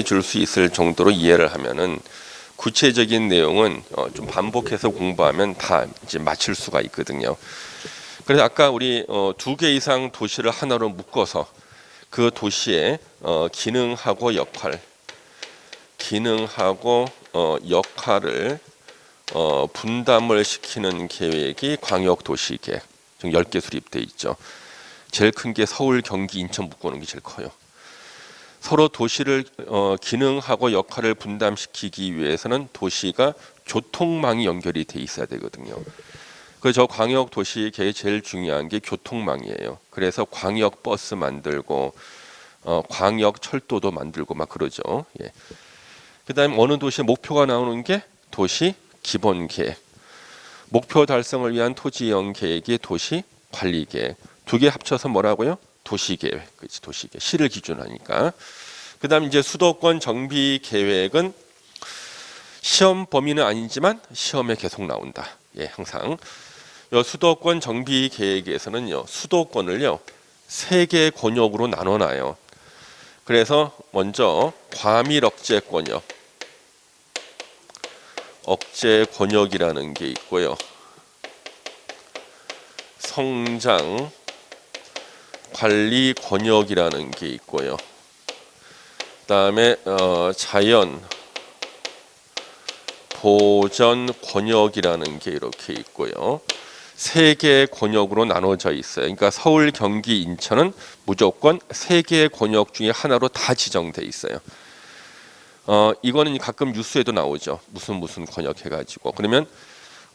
줄 수 있을 정도로 이해를 하면은 구체적인 내용은 좀 반복해서 공부하면 다 이제 맞출 수가 있거든요. 그래서 아까 우리 2개 이상 도시를 하나로 묶어서 그 도시의 기능하고 역할을 분담을 시키는 계획이 광역도시계획. 지금 10개 수립돼 있죠. 제일 큰 게 서울, 경기, 인천 묶어놓은 게 제일 커요. 서로 도시를 기능하고 역할을 분담시키기 위해서는 도시가 교통망이 연결이 돼 있어야 되거든요. 그래서 광역 도시 계획 제일 중요한 게 교통망이에요. 그래서 광역 버스 만들고 광역 철도도 만들고 막 그러죠. 예. 그다음에 어느 도시의 목표가 나오는 게 도시 기본 계획. 목표 달성을 위한 토지이용 계획이 도시 관리 계획. 두 개 합쳐서 뭐라고요? 도시계획, 그렇지, 도시계획. 시를 기준으로 하니까. 그다음 이제 수도권 정비 계획은 시험 범위는 아니지만 시험에 계속 나온다. 예, 항상. 요 수도권 정비 계획에서는요, 수도권을요 3개 권역으로 나눠놔요. 그래서 먼저 과밀 억제 권역이라는 게 있고요. 성장 관리 권역이라는 게 있고요. 그다음에 자연 보전 권역이라는 게 이렇게 있고요. 3개의 권역으로 나눠져 있어요. 그러니까 서울, 경기, 인천은 무조건 3개의 권역 중에 하나로 다 지정돼 있어요. 이거는 가끔 뉴스에도 나오죠. 무슨 권역 해가지고. 그러면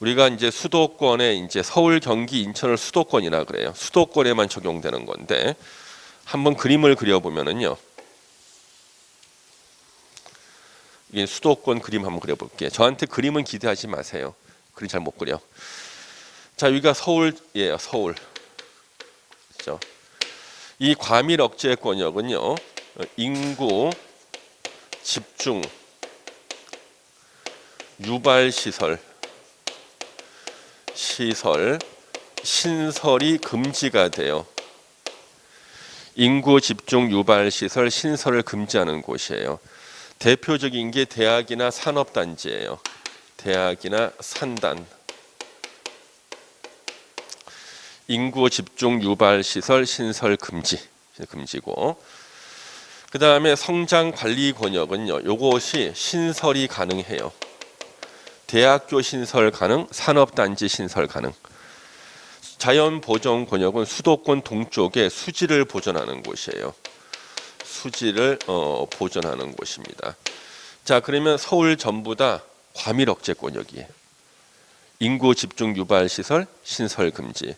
우리가 이제 수도권에 이제 서울, 경기, 인천을 수도권이라 그래요. 수도권에만 적용되는 건데 한번 그림을 그려보면은요. 이게 수도권 그림 한번 그려볼게요. 저한테 그림은 기대하지 마세요. 그림 잘 못 그려. 자, 여기가 서울이에요. 서울. 그렇죠? 이 과밀 억제 권역은요. 인구 집중 유발 신설이 금지가 돼요. 인구 집중 유발 시설 신설을 금지하는 곳이에요. 대표적인 게 대학이나 산업단지예요. 대학이나 산단. 인구 집중 유발 시설 신설 금지고. 그 다음에 성장 관리 권역은요. 요것이 신설이 가능해요. 대학교 신설 가능, 산업단지 신설 가능. 자연 보전 권역은 수도권 동쪽에 수지를 보존하는 곳이에요. 수지를 보존하는 곳입니다. 자, 그러면 서울 전부 다 과밀 억제 권역이에요. 인구 집중 유발 시설 신설 금지.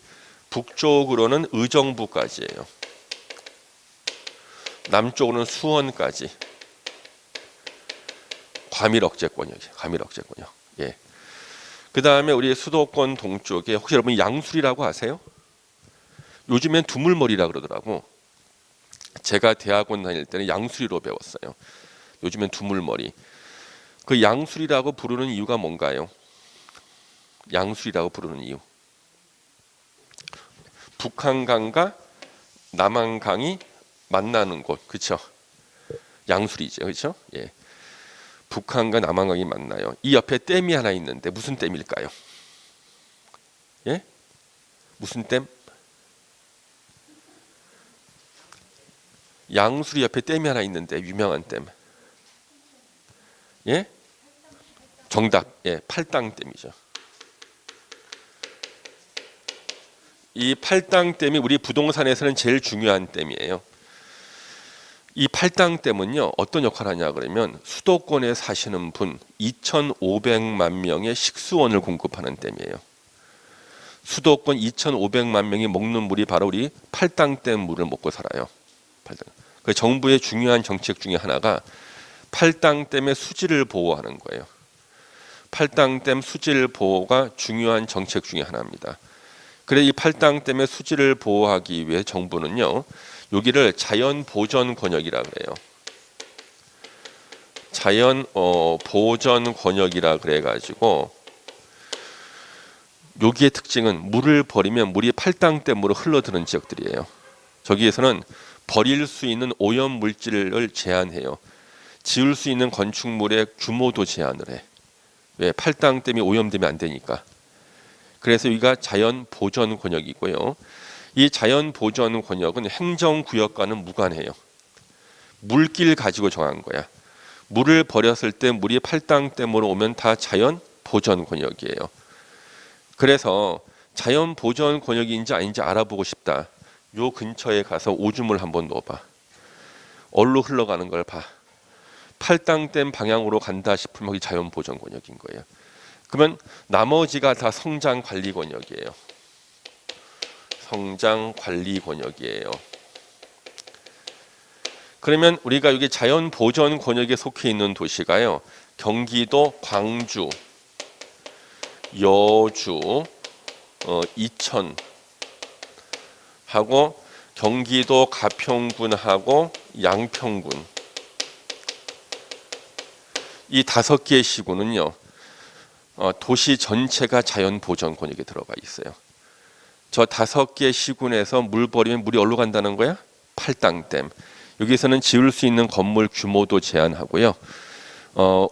북쪽으로는 의정부까지예요. 남쪽으로는 수원까지. 과밀 억제 권역이에요. 과밀 억제 권역. 예. 그다음에 우리 수도권 동쪽에 혹시 여러분 양수리라고 아세요? 요즘엔 두물머리라 그러더라고. 제가 대학원 다닐 때는 양수리로 배웠어요. 요즘엔 두물머리. 그 양수리라고 부르는 이유가 뭔가요? 양수리라고 부르는 이유. 북한강과 남한강이 만나는 곳, 그렇죠? 양수리죠, 그렇죠? 예. 북한과 남한강이 만나요. 이 옆에 댐이 하나 있는데 무슨 댐일까요? 예? 무슨 댐? 양수리 옆에 댐이 하나 있는데 유명한 댐. 예? 정답. 예, 팔당댐이죠. 이 팔당댐이 우리 부동산에서는 제일 중요한 댐이에요. 이 팔당댐은요 어떤 역할을 하냐 그러면 수도권에 사시는 분 2,500만 명의 식수원을 공급하는 댐이에요. 수도권 2,500만 명이 먹는 물이 바로 우리 팔당댐 물을 먹고 살아요. 그 정부의 중요한 정책 중에 하나가 팔당댐의 수지를 보호하는 거예요. 팔당댐 수질 보호가 중요한 정책 중에 하나입니다. 그래 이 팔당댐의 수지를 보호하기 위해 정부는요. 여기를 자연 보전 권역이라 그래요. 자연 보전 권역이라 그래 가지고 여기의 특징은 물을 버리면 물이 팔당댐으로 흘러드는 지역들이에요. 저기에서는 버릴 수 있는 오염 물질을 제한해요. 지을 수 있는 건축물의 규모도 제한을 해. 왜? 팔당댐이 오염되면 안 되니까. 그래서 여기가 자연 보전 권역이고요. 이 자연 보전 권역은 행정구역과는 무관해요. 물길 가지고 정한 거야. 물을 버렸을 때 물이 팔당댐으로 오면 다 자연 보전 권역이에요. 그래서 자연 보전 권역인지 아닌지 알아보고 싶다. 요 근처에 가서 오줌을 한번 넣어봐. 어디로 흘러가는 걸 봐. 팔당댐 방향으로 간다 싶으면 거기 자연 보전 권역인 거예요. 그러면 나머지가 다 성장 관리 권역이에요. 성장 관리 권역이에요. 그러면 우리가 여기 자연 보전 권역에 속해 있는 도시가요. 경기도 광주, 여주, 이천 하고 경기도 가평군하고 양평군 이 5개의 시군은요. 도시 전체가 자연 보전 권역에 들어가 있어요. 저 5개 시군에서 물 버리면 물이 어디로 간다는 거야? 팔당댐. 여기서는 지을 수 있는 건물 규모도 제한하고요.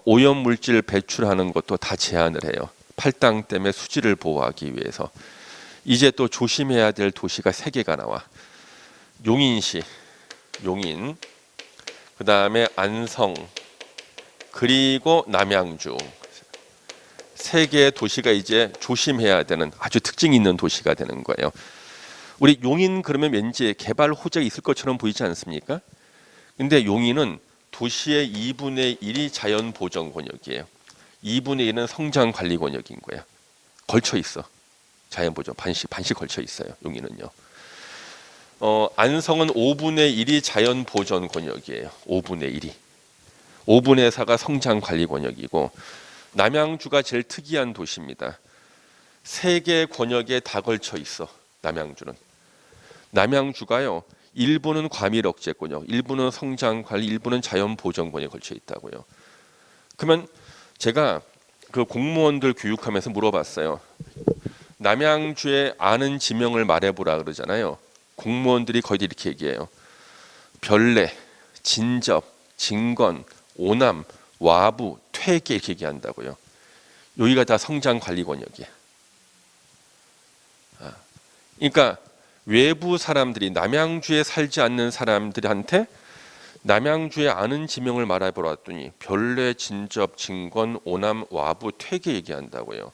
오염 물질 배출하는 것도 다 제한을 해요. 팔당댐의 수질을 보호하기 위해서. 이제 또 조심해야 될 도시가 3개가 나와. 용인시, 용인, 그 다음에 안성, 그리고 남양주. 3개의 도시가 이제 조심해야 되는 아주 특징 있는 도시가 되는 거예요. 우리 용인 그러면 왠지 개발 호재가 있을 것처럼 보이지 않습니까? 근데 용인은 도시의 2분의 1이 자연 보전 권역이에요. 2분의 1은 성장 관리 권역인 거야. 걸쳐 있어. 자연 보전 반씩 걸쳐 있어요. 용인은요. 안성은 5분의 1이 자연 보전 권역이에요. 5분의 1이. 5분의 4가 성장 관리 권역이고 남양주가 제일 특이한 도시입니다. 3개 권역에 다 걸쳐 있어. 남양주는. 남양주가요. 일부는 과밀 억제 권역, 일부는 성장 관리, 일부는 자연 보전 권역에 걸쳐 있다고요. 그러면 제가 그 공무원들 교육하면서 물어봤어요. 남양주에 아는 지명을 말해보라 그러잖아요. 공무원들이 거의 이렇게 얘기해요. 별내, 진접, 진건, 오남, 와부, 퇴계 이렇게 얘기한다고요. 여기가 다 성장 관리 권역이야. 그러니까 외부 사람들이 남양주에 살지 않는 사람들한테 남양주에 아는 지명을 말해보라 했더니 별내, 진접, 진건, 오남, 와부, 퇴계 얘기한다고요.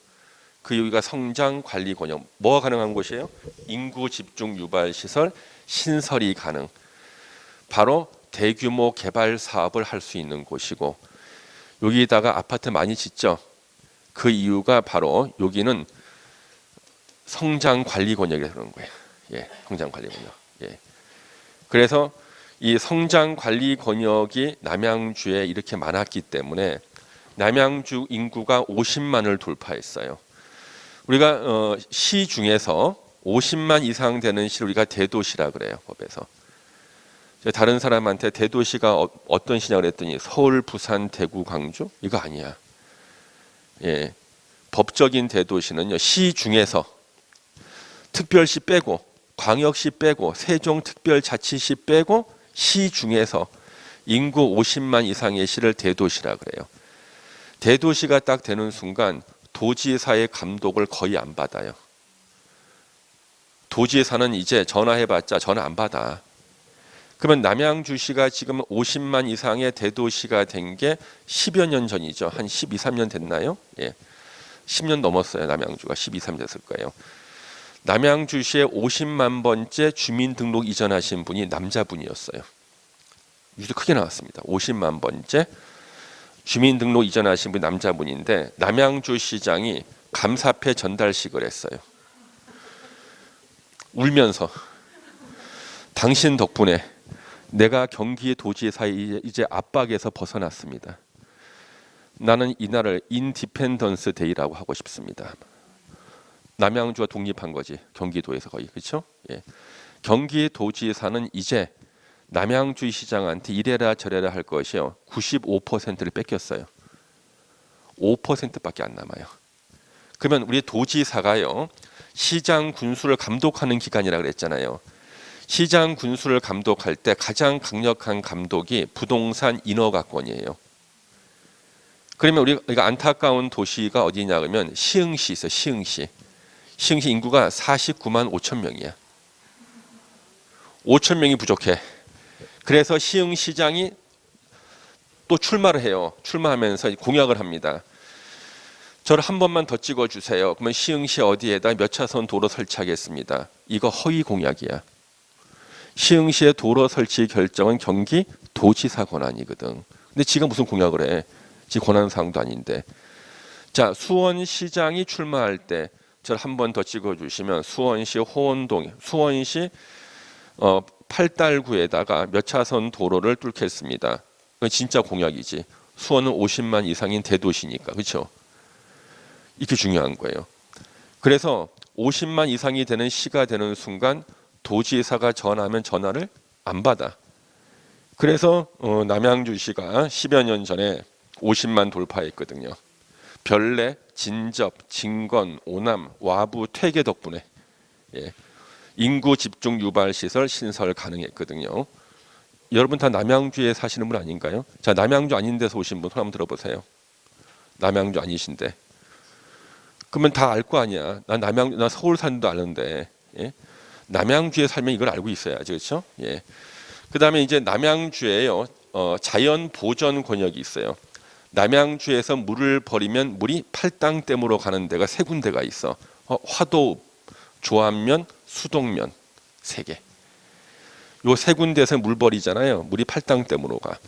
그 여기가 성장 관리 권역. 뭐가 가능한 곳이에요? 인구 집중 유발 시설 신설이 가능. 바로 대규모 개발 사업을 할 수 있는 곳이고 여기다가 아파트 많이 짓죠. 그 이유가 바로 여기는 성장 관리 권역이라서 그런 거예요. 예, 성장 관리 권역. 예. 그래서 이 성장 관리 권역이 남양주에 이렇게 많았기 때문에 남양주 인구가 50만을 돌파했어요. 우리가 시 중에서 50만 이상 되는 시를 우리가 대도시라 그래요. 법에서. 다른 사람한테 대도시가 어떤 시냐 그랬더니 서울, 부산, 대구, 광주? 이거 아니야. 예. 법적인 대도시는요. 시 중에서 특별시 빼고 광역시 빼고 세종특별자치시 빼고 시 중에서 인구 50만 이상의 시를 대도시라 그래요. 대도시가 딱 되는 순간 도지사의 감독을 거의 안 받아요. 도지사는 이제 전화해봤자 전화 안 받아. 그러면 남양주시가 지금 50만 이상의 대도시가 된 게 10여 년 전이죠. 한 12, 13년 됐나요? 예. 10년 넘었어요. 남양주가 12, 13년 됐을 거예요. 남양주시에 50만 번째 주민등록 이전하신 분이 남자분이었어요. 유도 크게 나왔습니다. 50만 번째 주민등록 이전하신 분이 남자분인데 남양주시장이 감사패 전달식을 했어요. 울면서 당신 덕분에 내가 경기도지사의 이제 압박에서 벗어났습니다. 나는 이날을 인디펜던스 데이라고 하고 싶습니다. 남양주가 독립한 거지. 경기도에서 거의. 그렇죠? 예. 경기도지사는 이제 남양주 시장한테 이래라 저래라 할 것이요. 95%를 뺏겼어요. 5%밖에 안 남아요. 그러면 우리 도지사가요. 시장 군수를 감독하는 기관이라 그랬잖아요. 시장 군수를 감독할 때 가장 강력한 감독이 부동산 인허가권이에요. 그러면 우리가 안타까운 도시가 어디냐 그러면 시흥시 있어요. 시흥시. 시흥시 인구가 49만 5천 명이야. 5천 명이 부족해. 그래서 시흥시장이 또 출마를 해요. 출마하면서 공약을 합니다. 저를 한 번만 더 찍어주세요. 그러면 시흥시 어디에다 몇 차선 도로 설치하겠습니다. 이거 허위 공약이야. 시흥시의 도로 설치 결정은 경기도지사 권한이거든. 근데 지가 무슨 공약을 해? 지 권한사항도 아닌데. 자, 수원시장이 출마할 때 저를 한 번 더 찍어주시면 수원시 호원동, 수원시 8달구에다가 몇 차선 도로를 뚫겠습니다. 그건 진짜 공약이지. 수원은 50만 이상인 대도시니까. 그렇죠? 이게 중요한 거예요. 그래서 50만 이상이 되는 시가 되는 순간 도지사가 전화하면 전화를 안 받아. 그래서 남양주시가 10여 년 전에 50만 돌파했거든요. 별내, 진접, 진건, 오남, 와부, 퇴계 덕분에 인구 집중 유발 시설 신설 가능했거든요. 여러분 다 남양주에 사시는 분 아닌가요? 자, 남양주 아닌 데서 오신 분 손 한번 들어보세요. 남양주 아니신데. 그러면 다 알 거 아니야. 나 서울 사는도 아는데. 남양주에 살면 이걸 알고 있어야지, 그렇죠? 그다음에 이제 남양주에요. 자연 보전 권역이 있어요. 남양주에서 물을 버리면 물이 팔당댐으로 가는 데가 세 군데가 있어. 화도, 조안면, 수동면 세 개. 요 세 군데에서 물 버리잖아요. 물이 팔당댐으로 가.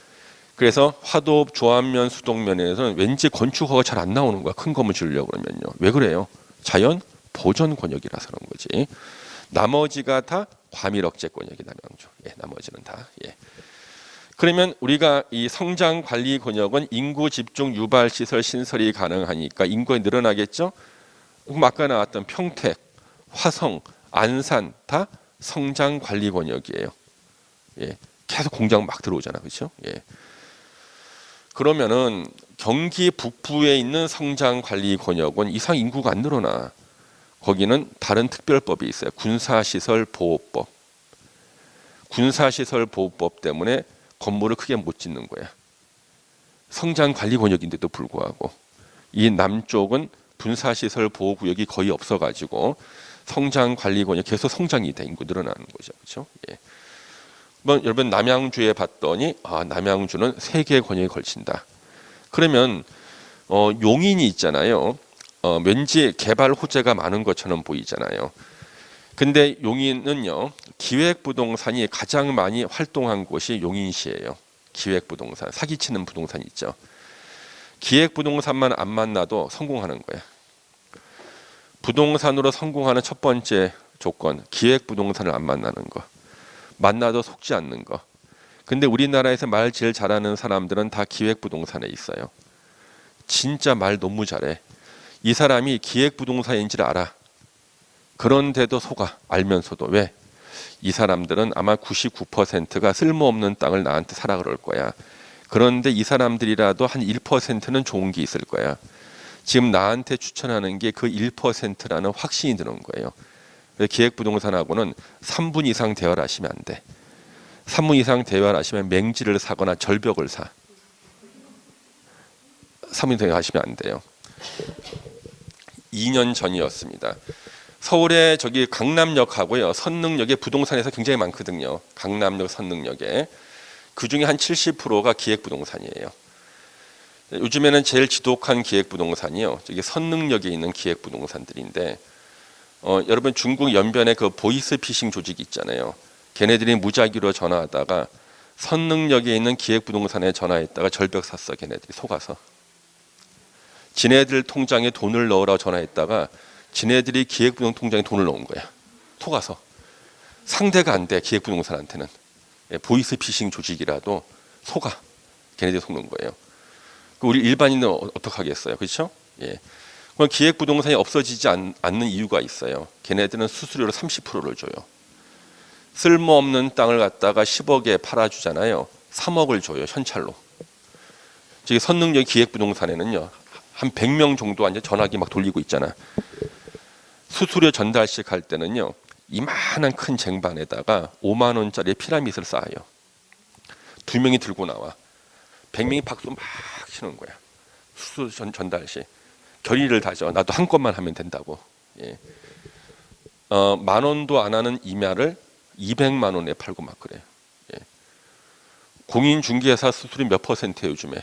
그래서 화도, 조안면, 수동면에서는 왠지 건축허가 잘 안 나오는 거야. 큰 건물 지으려고 그러면요. 왜 그래요? 자연 보전 권역이라서 그런 거지. 나머지가 다 과밀억제 권역이 남양주. 나머지는 다. 그러면 우리가 이 성장 관리 권역은 인구 집중 유발 시설 신설이 가능하니까 인구가 늘어나겠죠. 그럼 아까 나왔던 평택, 화성, 안산 다 성장 관리 권역이에요. 계속 공장 막 들어오잖아, 그렇죠? 그러면은 경기 북부에 있는 성장 관리 권역은 이상 인구가 안 늘어나. 거기는 다른 특별법이 있어요. 군사시설 보호법. 군사시설 보호법 때문에 건물을 크게 못 짓는 거야. 성장 관리 권역인데도 불구하고 이 남쪽은 군사시설 보호구역이 거의 없어가지고 성장 관리 권역 계속 성장이 돼. 인구 늘어나는 거죠, 그렇죠? 여러분 남양주에 봤더니 남양주는 3개의 권역에 걸친다. 그러면 용인이 있잖아요. 왠지 개발 호재가 많은 것처럼 보이잖아요. 근데 용인은요, 기획부동산이 가장 많이 활동한 곳이 용인시예요. 기획부동산, 사기치는 부동산 있죠. 기획부동산만 안 만나도 성공하는 거야. 부동산으로 성공하는 첫 번째 조건, 기획부동산을 안 만나는 거. 만나도 속지 않는 거. 근데 우리나라에서 말 제일 잘하는 사람들은 다 기획부동산에 있어요. 진짜 말 너무 잘해. 이 사람이 기획부동산인지를 알아. 그런데도 속아. 알면서도. 왜? 이 사람들은 아마 99%가 쓸모없는 땅을 나한테 사라 그럴 거야. 그런데 이 사람들이라도 한 1%는 좋은 게 있을 거야. 지금 나한테 추천하는 게 그 1%라는 확신이 드는 거예요. 기획부동산하고는 3분 이상 대화를 하시면 안 돼. 3분 이상 대화를 하시면 맹지를 사거나 절벽을 사. 3분 이상 하시면 안 돼요. 2년 전이었습니다. 서울에 저기 강남역하고요, 선릉역에 부동산에서 굉장히 많거든요. 강남역, 선릉역에. 그 중에 한 70%가 기획부동산이에요. 요즘에는 제일 지독한 기획부동산이요, 저기 선릉역에 있는 기획부동산들인데, 여러분 중국 연변에 그 보이스피싱 조직이 있잖아요. 걔네들이 무작위로 전화하다가 선릉역에 있는 기획부동산에 전화했다가 절벽 샀어. 걔네들이 속아서. 지네들 통장에 돈을 넣으라고 전화했다가 지네들이 기획부동산 통장에 돈을 넣은 거야. 속아서. 상대가 안 돼, 기획부동산한테는. 보이스피싱 조직이라도 속아. 걔네들이 속는 거예요. 우리 일반인은 어떻게 하겠어요, 그렇죠? 그럼 기획부동산이 없어지지 않는 이유가 있어요. 걔네들은 수수료로 30%를 줘요. 쓸모없는 땅을 갖다가 10억에 팔아주잖아요. 3억을 줘요, 현찰로. 저기 선릉역 기획부동산에는요, 한 100명 정도 앉아 전화기 막 돌리고 있잖아. 수수료 전달식 할 때는요, 이만한 큰 쟁반에다가 5만 원짜리 피라밋을 쌓아요. 2명이 들고 나와. 100명이 박수 막 치는 거야. 수수 전달 시 결의를 다져. 나도 한 건만 하면 된다고. 예. 10,000원도 안 하는 임야를 200만 원에 팔고 막 그래요. 예. 공인중개사 수수료 몇 %예요 요즘에?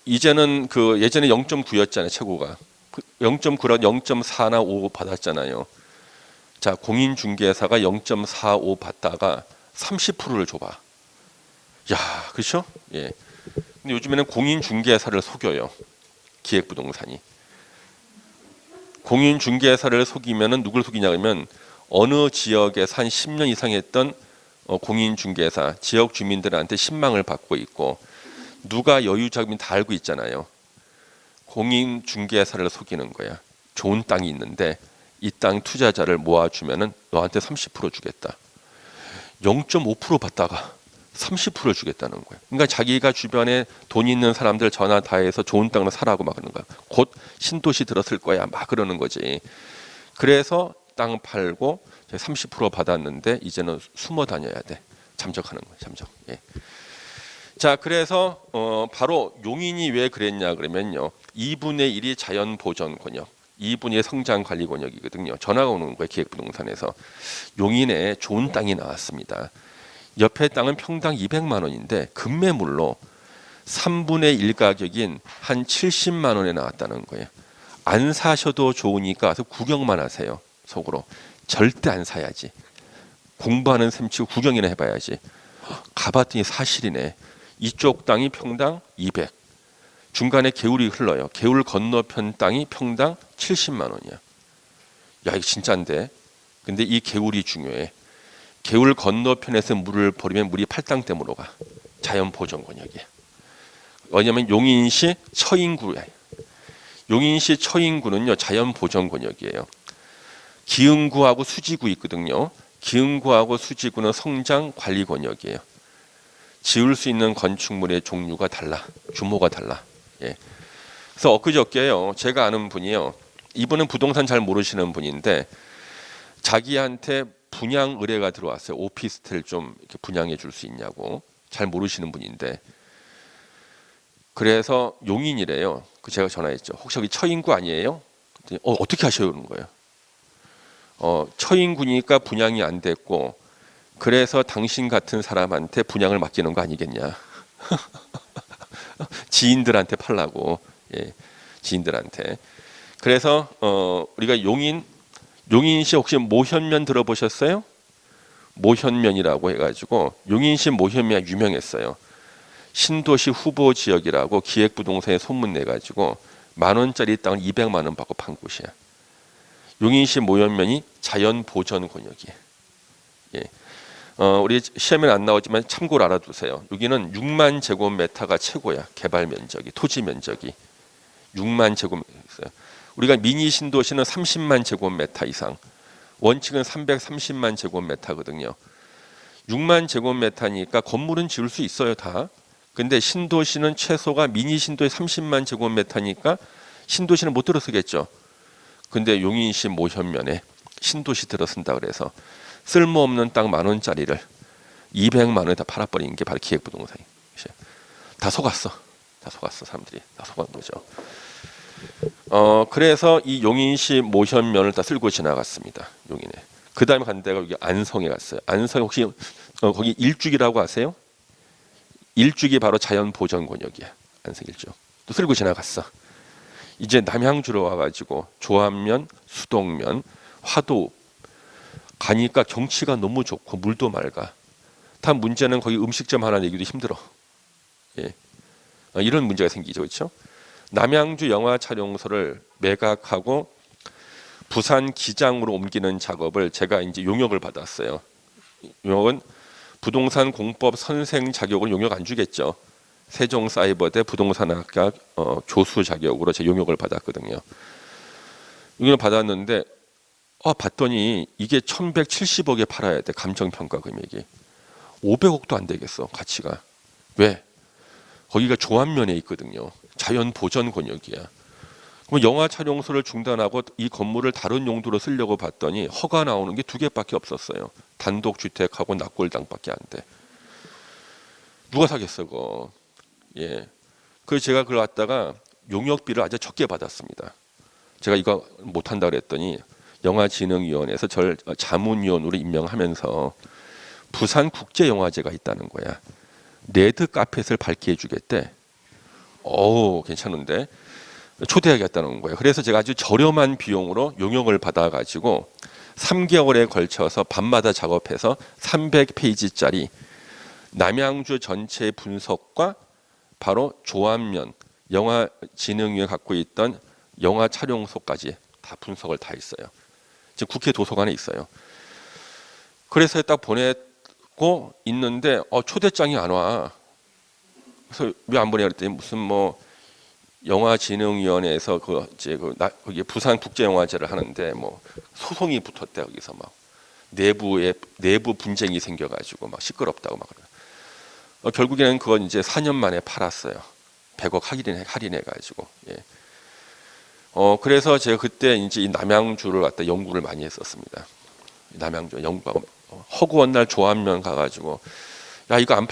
이제는 그 예전에 0.9였잖아요 최고가. 0.9라 0.4나 5 받았잖아요. 자, 공인중개사가 0.45 받다가 30%를 줘봐. 야, 그렇죠? 예. 근데 요즘에는 공인중개사를 속여요. 기획부동산이. 공인중개사를 속이면은 누굴 속이냐면 어느 지역에서 한 10년 이상 했던 공인중개사 지역 주민들한테 신망을 받고 있고 누가 여유자금이 다 알고 있잖아요. 공인중개사를 속이는 거야. 좋은 땅이 있는데 이 땅 투자자를 모아주면은 너한테 30% 주겠다. 0.5% 받다가 30% 주겠다는 거야. 그러니까 자기가 주변에 돈 있는 사람들 전화 다 해서 좋은 땅을 사라고 막 그러는 거야. 곧 신도시 들었을 거야. 막 그러는 거지. 그래서 땅 팔고 30% 받았는데 이제는 숨어 다녀야 돼. 잠적하는 거야. 잠적. 예. 자, 그래서 바로 용인이 왜 그랬냐 그러면요. 2분의 1이 자연 보전 권역, 2분의 1 성장 관리 권역이거든요. 전화가 오는 거예요. 기획부동산에서. 용인에 좋은 땅이 나왔습니다. 옆에 땅은 평당 200만 원인데 급매물로 3분의 1 가격인 한 70만 원에 나왔다는 거예요. 안 사셔도 좋으니까 와서 구경만 하세요. 속으로. 절대 안 사야지. 공부하는 셈 치고 구경이나 해봐야지. 가봤더니 사실이네. 이쪽 땅이 평당 200. 중간에 개울이 흘러요. 개울 건너편 땅이 평당 70만 원이야. 야, 이거 진짜인데. 근데 이 개울이 중요해. 개울 건너편에서 물을 버리면 물이 팔당댐으로 가. 자연 보전 권역이야. 왜냐면 용인시 처인구야. 용인시 처인구는요 자연 보전 권역이에요. 기흥구하고 수지구 있거든요. 기흥구하고 수지구는 성장 관리 권역이에요. 지을 수 있는 건축물의 종류가 달라. 규모가 달라. 예. 그래서 엊그저께요. 제가 아는 분이요. 이분은 부동산 잘 모르시는 분인데 자기한테 분양 의뢰가 들어왔어요. 오피스텔 좀 이렇게 분양해 줄 수 있냐고. 잘 모르시는 분인데 그래서 용인이래요. 그 제가 전화했죠. 혹시 여기 처인구 아니에요? 어떻게 하셔는 거예요? 처인구니까 분양이 안 됐고 그래서 당신 같은 사람한테 분양을 맡기는 거 아니겠냐. 지인들한테 팔라고. 예, 지인들한테. 그래서 우리가 용인시 혹시 모현면 들어보셨어요? 모현면이라고 해가지고 용인시 모현면이 유명했어요. 신도시 후보 지역이라고 기획부동산에 소문내가지고 10,000원짜리 땅을 200만 원 받고 판 곳이야. 용인시 모현면이 자연보전 권역이에요. 예. 우리 시험에는 안 나오지만 참고로 알아두세요. 여기는 6만 제곱미터가 최고야. 개발 면적이, 토지 면적이 6만 제곱미터. 우리가 미니 신도시는 30만 제곱미터 이상, 원칙은 330만 제곱미터거든요. 6만 제곱미터니까 건물은 지을 수 있어요 다. 근데 신도시는 최소가 미니 신도시 30만 제곱미터니까 신도시는 못 들어서겠죠. 근데 용인시 모현면에 신도시 들어선다 그래서 쓸모없는 땅 10,000원짜리를 200만 원에 다 팔아버리는 게 바로 기획부동산이에요. 다 속았어. 다 속았어. 사람들이 다 속은 거죠. 그래서 이 용인시 모현면을 다 쓸고 지나갔습니다. 용인에. 그 다음에 간 데가 여기 안성에 갔어요. 안성 혹시 거기 일죽이라고 아세요? 일죽이 바로 자연보전권역이야. 안성 일죽. 또 쓸고 지나갔어. 이제 남양주로 와가지고 조안면, 수동면, 화도 가니까 경치가 너무 좋고 물도 맑아. 다 문제는 거기 음식점 하나 내기도 힘들어. 예. 이런 문제가 생기죠, 그렇죠? 남양주 영화 촬영소를 매각하고 부산 기장으로 옮기는 작업을 제가 이제 용역을 받았어요. 용역은 부동산 공법 선생 자격을 용역 안 주겠죠. 세종사이버대 부동산학과 교수 자격으로 제 용역을 받았거든요. 용역을 받았는데 봤더니 이게 1,170억에 팔아야 돼. 감정평가 금액이 500억도 안 되겠어. 가치가. 왜? 거기가 조안면에 있거든요. 자연보전 권역이야. 그럼 영화 촬영소를 중단하고 이 건물을 다른 용도로 쓰려고 봤더니 허가 나오는 게 2개밖에 없었어요. 단독주택하고 납골당밖에 안 돼. 누가 사겠어 그거. 예. 그래서 제가 그걸 갖다가 용역비를 아주 적게 받았습니다. 제가 이거 못한다 그랬더니 영화진흥위원회에서 절 자문위원으로 임명하면서 부산국제영화제가 있다는 거야. 레드 카펫을 밝게 해주겠대. 괜찮은데 초대하겠다는 거예요. 그래서 제가 아주 저렴한 비용으로 용역을 받아가지고 3개월에 걸쳐서 밤마다 작업해서 300페이지짜리 남양주 전체 분석과 바로 조합면 영화진흥위에 갖고 있던 영화 촬영소까지 다 분석을 다 했어요. 지금 국회 도서관에 있어요. 그래서 딱 보내고 있는데 초대장이 안 와. 그래서 왜 안 보내 그랬더니 무슨 뭐 영화진흥위원회에서 거기 부산 국제영화제를 하는데 뭐 소송이 붙었대. 거기서 막 내부 분쟁이 생겨가지고 막 시끄럽다고 막 그래. 결국에는 그건 이제 4년 만에 팔았어요. 100억 할인해가지고. 예. 그래서 제가 그때 이제 이 남양주를 갖다 연구를 많이 했었습니다. 남양주 연구하고 허구한 날 조합면 가가지고 야 이거 안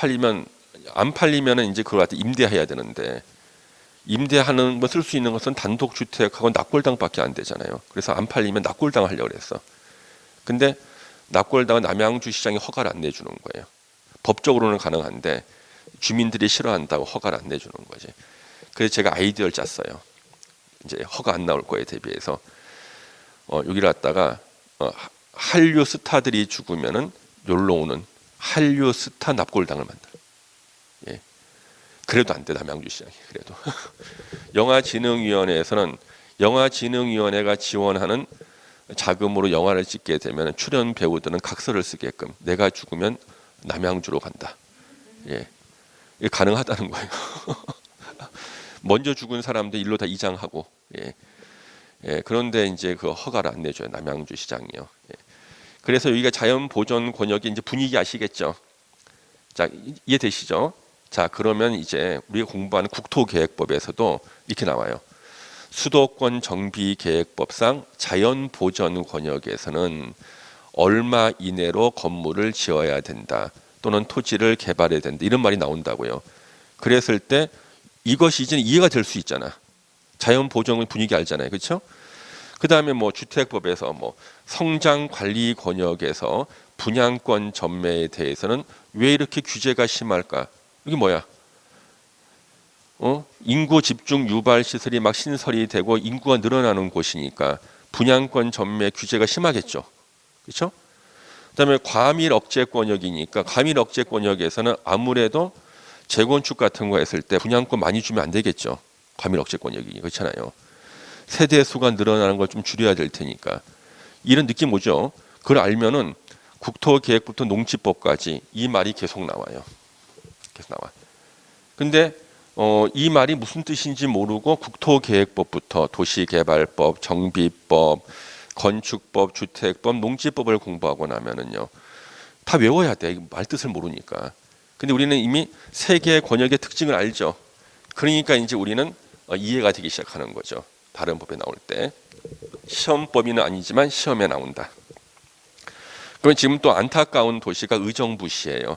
팔리면은 이제 그걸 갖다 임대해야 되는데 임대하는 뭐 쓸 수 있는 것은 단독 주택하고 납골당밖에 안 되잖아요. 그래서 안 팔리면 납골당 하려고 그랬어. 근데 납골당은 남양주 시장이 허가를 안 내주는 거예요. 법적으로는 가능한데 주민들이 싫어한다고 허가를 안 내주는 거지. 그래서 제가 아이디어를 짰어요. 이제 허가 안 나올 거에 대비해서 여기를 갖다가 한류 스타들이 죽으면은 놀러 오는 한류 스타 납골당을 만들어. 예. 그래도 안 돼, 남양주 시장이. 그래도 영화진흥위원회에서는 영화진흥위원회가 지원하는 자금으로 영화를 찍게 되면 출연 배우들은 각서를 쓰게끔 내가 죽으면 남양주로 간다. 예, 이게 가능하다는 거예요. 먼저 죽은 사람들 일로 다 이장하고. 예. 예, 그런데 이제 그 허가를 안 내줘요, 남양주 시장이요. 예. 그래서 여기가 자연보전 권역이 이제 분위기 아시겠죠? 자, 이해되시죠? 자, 그러면 이제 우리가 공부하는 국토계획법에서도 이렇게 나와요. 수도권 정비계획법상 자연보전 권역에서는 얼마 이내로 건물을 지어야 된다. 또는 토지를 개발해야 된다. 이런 말이 나온다고요. 그랬을 때 이것이 이제 이해가 될 수 있잖아. 자연보전의 분위기 알잖아요. 그렇죠? 그 다음에 뭐 주택법에서 뭐 성장관리 권역에서 분양권 전매에 대해서는 왜 이렇게 규제가 심할까? 이게 뭐야? 인구 집중 유발 시설이 막 신설이 되고 인구가 늘어나는 곳이니까 분양권 전매 규제가 심하겠죠. 그렇죠? 그다음에 과밀 억제 권역이니까 과밀 억제 권역에서는 아무래도 재건축 같은 거 했을 때 분양권 많이 주면 안 되겠죠. 과밀 억제 권역이 그렇잖아요. 세대 수가 늘어나는 걸 좀 줄여야 될 테니까 이런 느낌 오죠. 그걸 알면은 국토계획부터 농지법까지 이 말이 계속 나와요. 계속 나와. 근데 이 말이 무슨 뜻인지 모르고 국토계획법부터 도시개발법, 정비법, 건축법, 주택법, 농지법을 공부하고 나면은요 다 외워야 돼. 말 뜻을 모르니까. 근데 우리는 이미 세 개의 권역의 특징을 알죠. 그러니까 이제 우리는 이해가 되기 시작하는 거죠. 다른 법에 나올 때 시험 범위는 아니지만 시험에 나온다. 그럼 지금 또 안타까운 도시가 의정부시예요.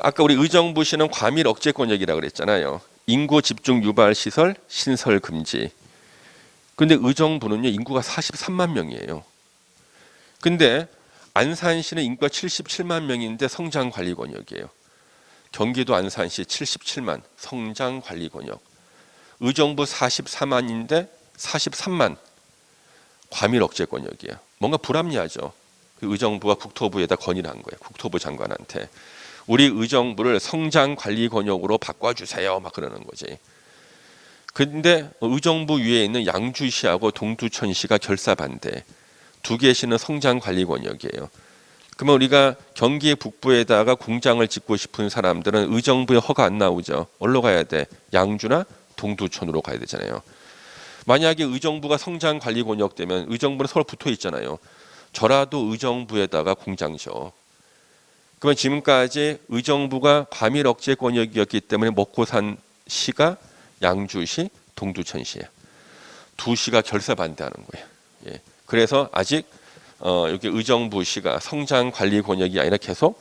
아까 우리 의정부시는 과밀 억제 권역이라고 그랬잖아요. 인구 집중 유발 시설 신설 금지. 근데 의정부는요 인구가 43만 명이에요. 근데 안산시는 인구가 77만 명인데 성장 관리 권역이에요. 경기도 안산시 77만 성장 관리 권역. 의정부 44만인데 43만 과밀 억제 권역이에요. 뭔가 불합리하죠. 그 의정부가 국토부에다 건의를 한 거예요. 국토부 장관한테 우리 의정부를 성장 관리 권역으로 바꿔주세요. 막 그러는 거지. 근데 의정부 위에 있는 양주시하고 동두천시가 결사반대. 두 개 시는 성장 관리 권역이에요. 그러면 우리가 경기 북부에다가 공장을 짓고 싶은 사람들은 의정부에 허가 안 나오죠. 어디로 가야 돼? 양주나 동두천으로 가야 되잖아요. 만약에 의정부가 성장 관리 권역 되면 의정부는 서로 붙어 있잖아요. 저라도 의정부에다가 공장 지어. 그러면 지금까지 의정부가 과밀 억제 권역이었기 때문에 먹고 산 시가 양주시, 동두천시예요. 두 시가 결사 반대하는 거예요. 예. 그래서 아직 여기 의정부시가 성장 관리 권역이 아니라 계속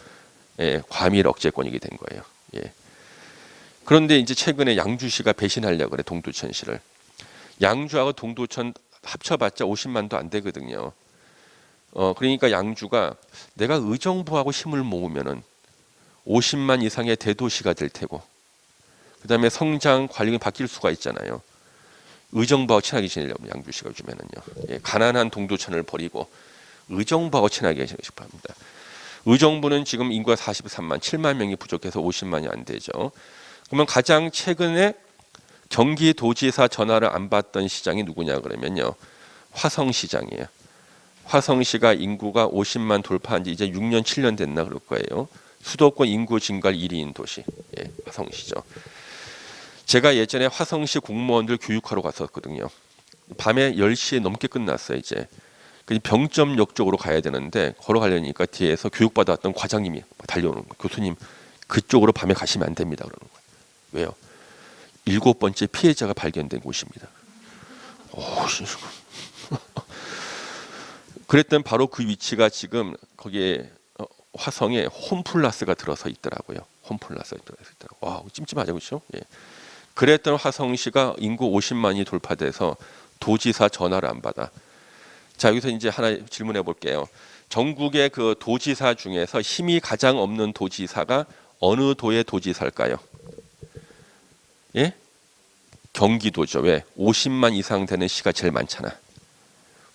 과밀 억제 권역이 된 거예요. 예. 그런데 이제 최근에 양주시가 배신하려고 그래, 동두천시를. 양주하고 동두천 합쳐봤자 50만도 안 되거든요. 그러니까 양주가 내가 의정부하고 힘을 모으면은 50만 이상의 대도시가 될 테고, 그 다음에 성장 관리가 바뀔 수가 있잖아요. 의정부하고 친하게 지내려면 양주시가 요즘에는요. 예, 가난한 동두천을 버리고 의정부하고 친하게 지내고 싶어 합니다. 의정부는 지금 인구가 43만, 7만 명이 부족해서 50만이 안 되죠. 그러면 가장 최근에 경기도지사 전화를 안 받던 시장이 누구냐 그러면요, 화성시장이에요. 화성시가 인구가 50만 돌파한 지 이제 6년, 7년 됐나 그럴 거예요. 수도권 인구 증가율 1위인 도시, 예, 화성시죠. 제가 예전에 화성시 공무원들 교육하러 갔었거든요. 밤에 10시에 넘게 끝났어요. 이제 병점역 쪽으로 가야 되는데 걸어가려니까 뒤에서 교육받았던 과장님이 달려오는 거예요. 교수님, 그쪽으로 밤에 가시면 안 됩니다 그러는 거예요. 왜요? 7번째 피해자가 발견된 곳입니다. 그랬던 바로 그 위치가 지금 거기에 화성에 홈플러스가 들어서 있더라고요. 홈플러스가 들어서 있더라고요. 와, 찜찜하죠, 그렇죠? 예. 그랬던 화성시가 인구 50만이 돌파돼서 도지사 전화를 안 받아. 자, 여기서 이제 하나 질문해 볼게요. 전국의 그 도지사 중에서 힘이 가장 없는 도지사가 어느 도의 도지사일까요? 예? 경기도죠. 왜? 50만 이상 되는 시가 제일 많잖아.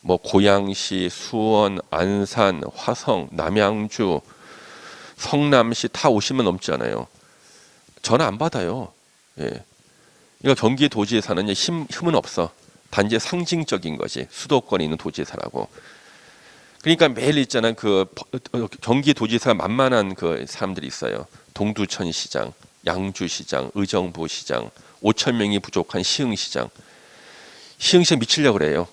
뭐 고양시, 수원, 안산, 화성, 남양주, 성남시 다 50만 넘잖아요. 전화 안 받아요. 예. 그러니까 경기도지사는 힘은 없어. 단지 상징적인 거지. 수도권에 있는 도지사라고. 그러니까 매일 있잖아. 그 경기도지사 만만한 그 사람들이 있어요. 동두천시장, 양주시장, 의정부시장, 5천 명이 부족한 시흥시장. 시흥시장 미치려고 그래요.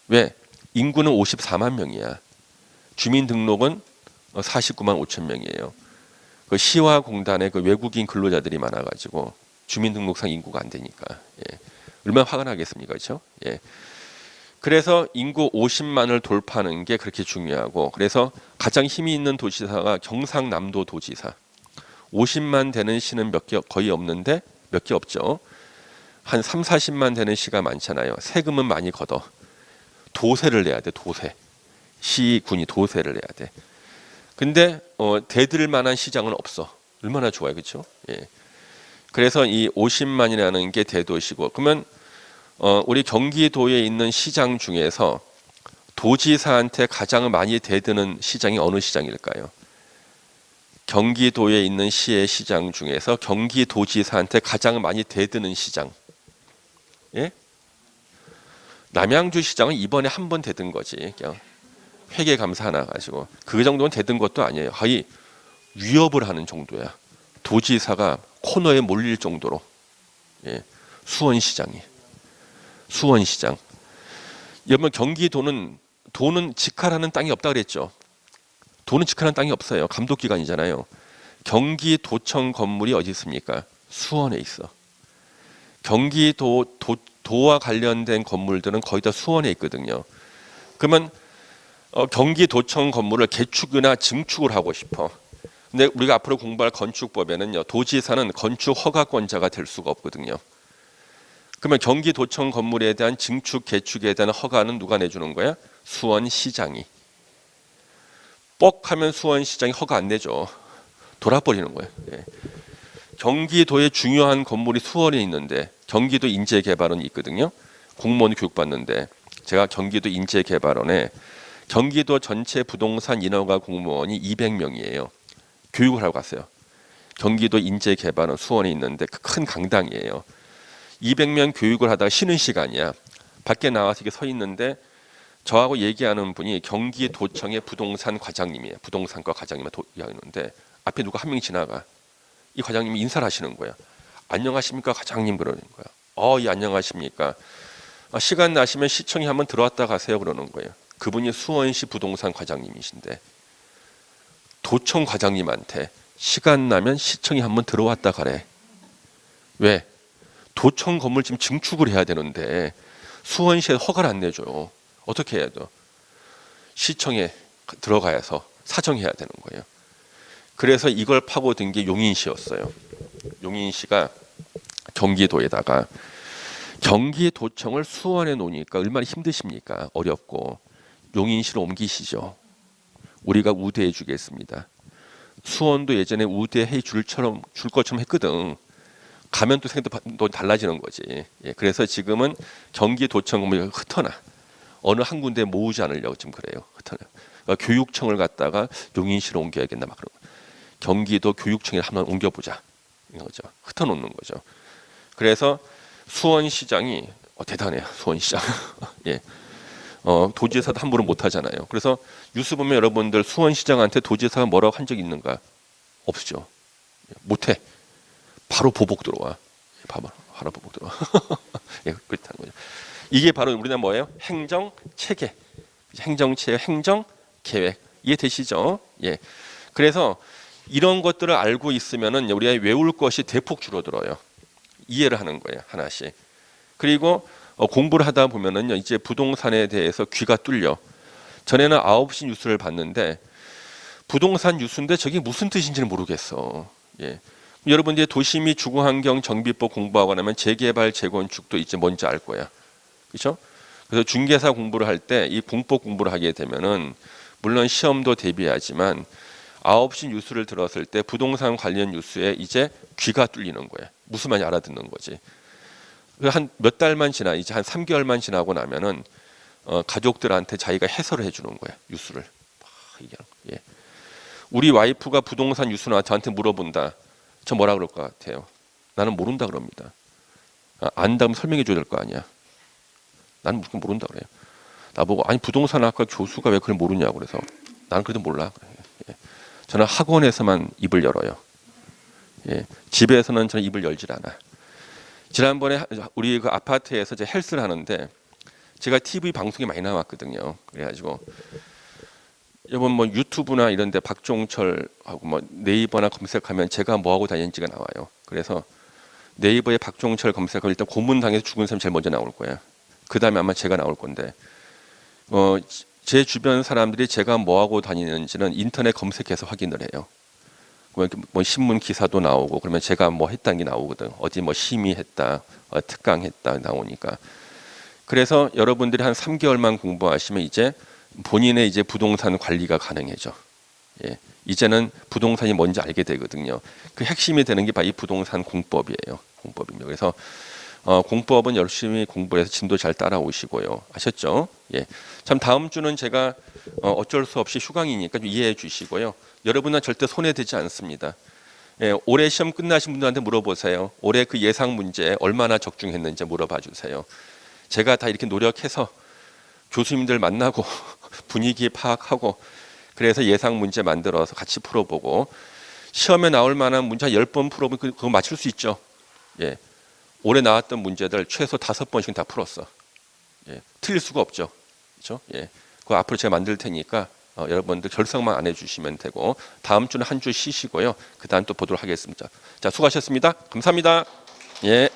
왜? 인구는 54만 명이야. 주민등록은 49만 5천 명이에요. 그 시와 공단에 그 외국인 근로자들이 많아가지고 주민등록상 인구가 안 되니까. 예. 얼마나 화가 나겠습니까, 그렇죠? 예. 그래서 인구 50만을 돌파하는 게 그렇게 중요하고, 그래서 가장 힘이 있는 도지사가 경상남도 도지사. 50만 되는 시는 몇 개 거의 없는데 몇 개 없죠. 한 3, 40만 되는 시가 많잖아요. 세금은 많이 걷어. 도세를 내야 돼. 도세. 시군이 도세를 내야 돼. 근데 대들 만한 시장은 없어. 얼마나 좋아요, 그렇죠? 예. 그래서 이 50만이라는 게 대도시고, 그러면 우리 경기도에 있는 시장 중에서 도지사한테 가장 많이 대드는 시장이 어느 시장일까요? 경기도에 있는 시의 시장 중에서 경기도지사한테 가장 많이 대드는 시장. 예? 남양주 시장은 이번에 한 번 대든 거지. 그냥 회계감사 하나 가지고. 그 정도는 대든 것도 아니에요. 거의 위협을 하는 정도야. 도지사가 코너에 몰릴 정도로. 예. 수원시장이. 수원시장. 여러분, 경기도는 도는 직할하는 땅이 없다 그랬죠. 도는 직할하는 땅이 없어요. 감독기관이잖아요. 경기도청 건물이 어디 있습니까? 수원에 있어. 도와 관련된 건물들은 거의 다 수원에 있거든요. 그러면 경기도청 건물을 개축이나 증축을 하고 싶어. 근데 우리가 앞으로 공부할 건축법에는요, 도지사는 건축 허가권자가 될 수가 없거든요. 그러면 경기도청 건물에 대한 증축, 개축에 대한 허가는 누가 내주는 거야? 수원시장이. 뻑하면 수원시장이 허가 안 내죠. 돌아버리는 거예요. 예. 경기도의 중요한 건물이 수원에 있는데 경기도 인재개발원이 있거든요. 공무원 교육받는데 제가 경기도 인재개발원에 경기도 전체 부동산 인허가 공무원이 200명이에요. 교육을 하고 갔어요. 경기도 인재개발원 수원에 있는데 큰 강당이에요. 200명 교육을 하다가 쉬는 시간이야. 밖에 나와서 이렇게 서 있는데 저하고 얘기하는 분이 경기도청의 부동산 과장님이에요. 부동산과 과장님이 얘기하는데 앞에 누가 한 명 지나가. 이 과장님이 인사를 하시는 거야. 안녕하십니까 과장님 그러는 거야. 예, 안녕하십니까. 시간 나시면 시청에 한번 들어왔다 가세요 그러는 거예요. 그분이 수원시 부동산 과장님이신데 도청 과장님한테 시간 나면 시청에 한번 들어왔다 가래. 왜? 도청 건물 지금 증축을 해야 되는데 수원시에 허가를 안 내줘요. 어떻게 해야 돼? 시청에 들어가서 사정해야 되는 거예요. 그래서 이걸 파고든 게 용인시였어요. 용인시가 경기도에다가 경기도청을 수원에 놓으니까 얼마나 힘드십니까? 어렵고. 용인시로 옮기시죠. 우리가 우대해 주겠습니다. 수원도 예전에 우대해 줄 것처럼 했거든. 가면 또 생각도 달라지는 거지. 예, 그래서 지금은 경기도청을 흩어나 어느 한 군데 모으지 않으려고 지금 그래요. 흩어나. 그러니까 교육청을 갖다가 용인시로 옮겨야겠나 막 그러고. 경기도 교육청에 한번 옮겨보자. 이런 거죠. 흩어놓는 거죠. 그래서 수원시장이 대단해요. 수원시장. 예. 도지사도 함부로 못 하잖아요. 그래서 뉴스 보면 여러분들 수원시장한테 도지사가 뭐라고 한 적이 있는가? 없죠. 못해. 바로 보복 들어와. 바로 보복 들어와. 예, 그렇다는 거죠. 이게 바로 우리나라 뭐예요? 행정 체계, 행정 계획. 이해되시죠? 예. 그래서 이런 것들을 알고 있으면은 우리가 외울 것이 대폭 줄어들어요. 이해를 하는 거예요, 하나씩. 그리고 공부를 하다 보면은요, 이제 부동산에 대해서 귀가 뚫려. 전에는 9시 뉴스를 봤는데 부동산 뉴스인데 저게 무슨 뜻인지는 모르겠어. 예. 여러분 이제 도시 및 주거환경 정비법 공부하고 나면 재개발 재건축도 이제 뭔지 알 거야. 그렇죠? 그래서 중개사 공부를 할 때 이 공법 공부를 하게 되면은 물론 시험도 대비하지만 9시 뉴스를 들었을 때 부동산 관련 뉴스에 이제 귀가 뚫리는 거야. 무슨 말인지 알아듣는 거지. 한 몇 달만 지나 이제 한 3개월만 지나고 나면은 가족들한테 자기가 해설을 해주는 거야. 뉴스를. 예. 우리 와이프가 부동산 뉴스나 저한테 물어본다. 저 뭐라 그럴 것 같아요? 나는 모른다 그럽니다. 안다면 설명해 줘야 될 거 아니야. 나는 무슨 모른다 그래요. 나보고 아니 부동산학과 교수가 왜 그걸 모르냐고 그래서 나는 그래도 몰라. 예. 저는 학원에서만 입을 열어요. 예. 집에서는 저는 입을 열질 않아. 지난번에 우리 그 아파트에서 이제 헬스를 하는데 제가 TV 방송에 많이 나왔거든요. 그래가지고 이번 뭐 유튜브나 이런데 박종철하고 뭐 네이버나 검색하면 제가 뭐 하고 다니는지가 나와요. 그래서 네이버에 박종철 검색하면 일단 고문당해서 죽은 사람이 제일 먼저 나올 거야. 그 다음에 아마 제가 나올 건데 제 주변 사람들이 제가 뭐 하고 다니는지는 인터넷 검색해서 확인을 해요. 뭐 신문 기사도 나오고 그러면 제가 뭐 했다는 게 나오거든. 어디 뭐 심의했다, 특강했다 나오니까. 그래서 여러분들이 한 3개월만 공부하시면 이제 본인의 이제 부동산 관리가 가능해져. 예. 이제는 부동산이 뭔지 알게 되거든요. 그 핵심이 되는 게 바로 이 부동산 공법이에요. 공법입니다. 그래서 공법은 열심히 공부해서 진도 잘 따라오시고요. 아셨죠? 예. 참 다음 주는 제가 어쩔 수 없이 휴강이니까 좀 이해해 주시고요. 여러분은 절대 손해되지 않습니다. 예, 올해 시험 끝나신 분들한테 물어보세요. 올해 그 예상 문제 얼마나 적중했는지 물어봐 주세요. 제가 다 이렇게 노력해서 교수님들 만나고 분위기 파악하고 그래서 예상 문제 만들어서 같이 풀어보고 시험에 나올 만한 문제 10번 풀어보면 그거 맞출 수 있죠. 예. 올해 나왔던 문제들 최소 5번씩 다 풀었어. 예. 틀릴 수가 없죠. 그렇죠? 예. 그거 앞으로 제가 만들 테니까 여러분들 결석만 안 해주시면 되고 다음 주는 한 주 쉬시고요. 그 다음 또 보도록 하겠습니다. 자, 수고하셨습니다. 감사합니다. 예.